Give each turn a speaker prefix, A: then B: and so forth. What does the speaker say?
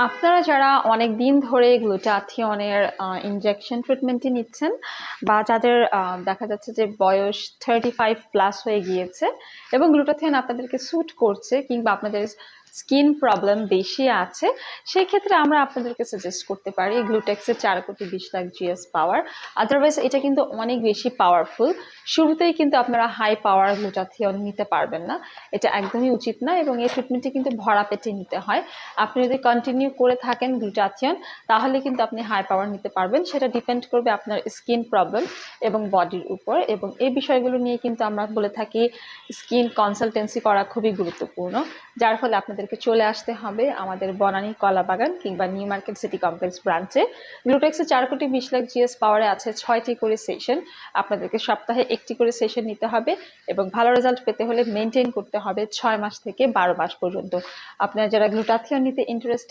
A: আপনারা যারা অনেক দিন ধরে গ্লুটাথিয়নের ইনজেকশন ট্রিটমেন্টটি নিচ্ছেন বা যাদের দেখা যাচ্ছে যে বয়স 35+ হয়ে গিয়েছে এবং গ্লুটাথিয়ন আপনাদেরকে স্যুট করছে কিংবা আপনাদের স্কিন প্রবলেম বেশি আছে, সেই ক্ষেত্রে আমরা আপনাদেরকে সাজেস্ট করতে পারি গ্লুটেক্সের 4,20,00,000 GS পাওয়ার। আদারওয়াইজ এটা কিন্তু অনেক বেশি পাওয়ারফুল। শুরুতেই কিন্তু আপনারা হাই পাওয়ার গ্লুটাথিয়ন নিতে পারবেন না, এটা একদমই উচিত না। এবং এই ট্রিটমেন্টটি কিন্তু ভরা পেটে নিতে হয়। আপনি যদি কন্টিনিউ করে থাকেন গ্লুটাথিয়ন, তাহলে কিন্তু আপনি হাই পাওয়ার নিতে পারবেন। সেটা ডিপেন্ড করবে আপনার স্কিন প্রবলেম এবং বডির উপর। এবং এই বিষয়গুলো নিয়ে কিন্তু আমরা বলে থাকি স্কিন কনসালটেন্সি করা খুবই গুরুত্বপূর্ণ, যার ফলে আপনাদেরকে চলে আসতে হবে আমাদের বনানী কলাবাগান কিংবা নিউ মার্কেট সিটি কমপ্লেক্স ব্রাঞ্চে। গ্লুটেক্সে 4,20,00,000 GS পাওয়ারে আছে 6টি করে সেশন। আপনাদেরকে সপ্তাহে 1টি করে সেশন নিতে হবে এবং ভালো রেজাল্ট পেতে হলে মেনটেন করতে হবে 6 মাস থেকে 12 মাস পর্যন্ত। আপনারা যারা গ্লুটাথিয়ন নিতে ইন্টারেস্টেড